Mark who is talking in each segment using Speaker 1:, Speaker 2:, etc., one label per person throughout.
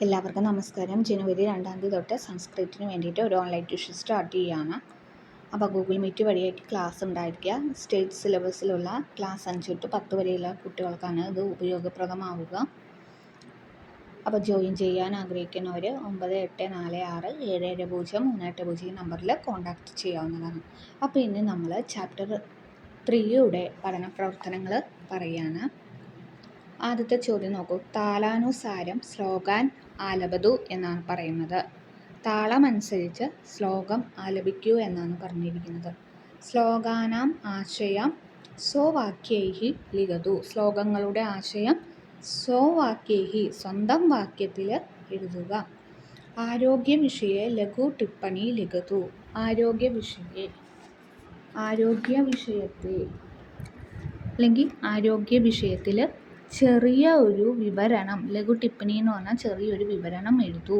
Speaker 1: എല്ലാവർക്കും നമസ്കാരം. ജനുവരി 2 തൊട്ട് സംസ്കൃതത്തിന് വേണ്ടിയിട്ട് ഒരു ഓൺലൈൻ ട്യൂഷൻ സ്റ്റാർട്ട് ചെയ്യുകയാണ്. അപ്പോൾ ഗൂഗിൾ മീറ്റ് വഴിയായിട്ട് ക്ലാസ് ഉണ്ടായിരിക്കുക. സ്റ്റേറ്റ് സിലബസിലുള്ള ക്ലാസ് 5 തൊട്ട് 10 വരെയുള്ള കുട്ടികൾക്കാണ് ഇത് ഉപയോഗപ്രദമാവുക. അപ്പോൾ ജോയിൻ ചെയ്യാൻ ആഗ്രഹിക്കുന്നവർ 9846770380 നമ്പറിൽ കോൺടാക്റ്റ് ചെയ്യാവുന്നതാണ്. അപ്പോൾ ഇന്ന് നമ്മൾ ചാപ്റ്റർ 3യുടെ പഠന പ്രവർത്തനങ്ങൾ പറയുകയാണ്. ആദ്യത്തെ ചോദ്യം നോക്കൂ. താളാനുസാരം ശ്ലോകാൻ ആലപതു എന്നാണ് പറയുന്നത്. താളമനുസരിച്ച് ശ്ലോകം ആലപിക്കൂ എന്നാണ് പറഞ്ഞിരിക്കുന്നത്. ശ്ലോകാനാം ആശയം സ്വവാക്യൈഹി ലിഖതു. ശ്ലോകങ്ങളുടെ ആശയം സ്വവാക്യൈഹി സ്വന്തം വാക്യത്തിൽ എഴുതുക. ആരോഗ്യ വിഷയെ ലഘു ടിപ്പണി ലിഖതു. ആരോഗ്യ വിഷയത്തിൽ ചെറിയ ഒരു വിവരണം, ലഘു ടിപ്പണി എന്ന് പറഞ്ഞാൽ ചെറിയൊരു വിവരണം എഴുതൂ.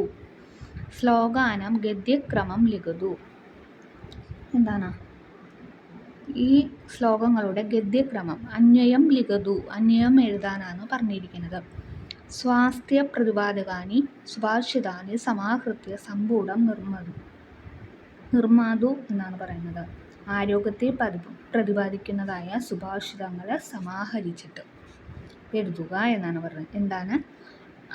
Speaker 1: ശ്ലോകാനം ഗദ്യക്രമം ലിഖതു. എന്താണ് ഈ ശ്ലോകങ്ങളുടെ ഗദ്യക്രമം? അന്വയം ലിഖതു. അന്വയം എഴുതാനാണ് പറഞ്ഞിരിക്കുന്നത്. സ്വാസ്ഥ്യ പ്രതിപാദകാനി സുഭാഷിതാനി സമാഹൃത്യ സമ്പൂഢം നിർമ്മാതു എന്നാണ് പറയുന്നത്. ആരോഗ്യത്തെ പ്രതിപാദിക്കുന്നതായ സുഭാഷിതങ്ങളെ സമാഹരിച്ചിട്ട് എഴുതുക എന്നാണ് പറയുന്നത്. എന്താണ്?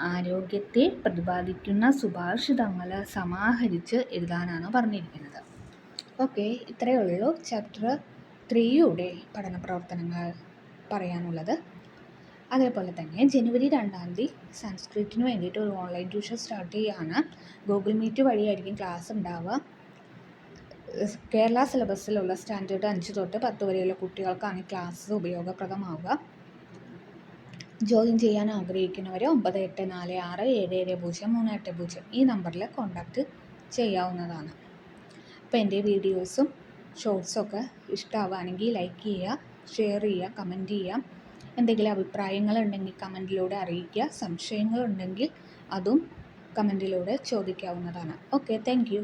Speaker 1: ആരോഗ്യത്തെ പ്രതിപാദിക്കുന്ന സുഭാഷിതങ്ങൾ സമാഹരിച്ച് എഴുതാനാണ് പറഞ്ഞിരിക്കുന്നത്. ഓക്കെ, ഇത്രയേ ഉള്ളൂ ചാപ്റ്റർ 3യുടെ പഠന പ്രവർത്തനങ്ങൾ പറയാനുള്ളത്. അതേപോലെ തന്നെ ജനുവരി 2 സംസ്കൃതത്തിന് വേണ്ടിയിട്ട് ഒരു ഓൺലൈൻ ട്യൂഷൻ സ്റ്റാർട്ട് ചെയ്യുകയാണ്. ഗൂഗിൾ മീറ്റ് വഴിയായിരിക്കും ക്ലാസ് ഉണ്ടാവുക. കേരള സിലബസിലുള്ള സ്റ്റാൻഡേർഡ് 5 തൊട്ട് 10 വരെയുള്ള കുട്ടികൾക്കാണ് ക്ലാസ് ഉപയോഗപ്രദമാവുക. ജോയിൻ ചെയ്യാൻ ആഗ്രഹിക്കുന്നവർ 9846770380 ഈ നമ്പറിൽ കോൺടാക്റ്റ് ചെയ്യാവുന്നതാണ്. അപ്പോൾ എൻ്റെ വീഡിയോസും ഷോർട്സൊക്കെ ഇഷ്ടമാവുകയാണെങ്കിൽ ലൈക്ക് ചെയ്യുക, ഷെയർ ചെയ്യുക, കമൻറ്റ് ചെയ്യുക. എന്തെങ്കിലും അഭിപ്രായങ്ങളുണ്ടെങ്കിൽ കമൻറ്റിലൂടെ അറിയിക്കുക. സംശയങ്ങളുണ്ടെങ്കിൽ അതും കമൻറ്റിലൂടെ ചോദിക്കാവുന്നതാണ്. Okay, thank U.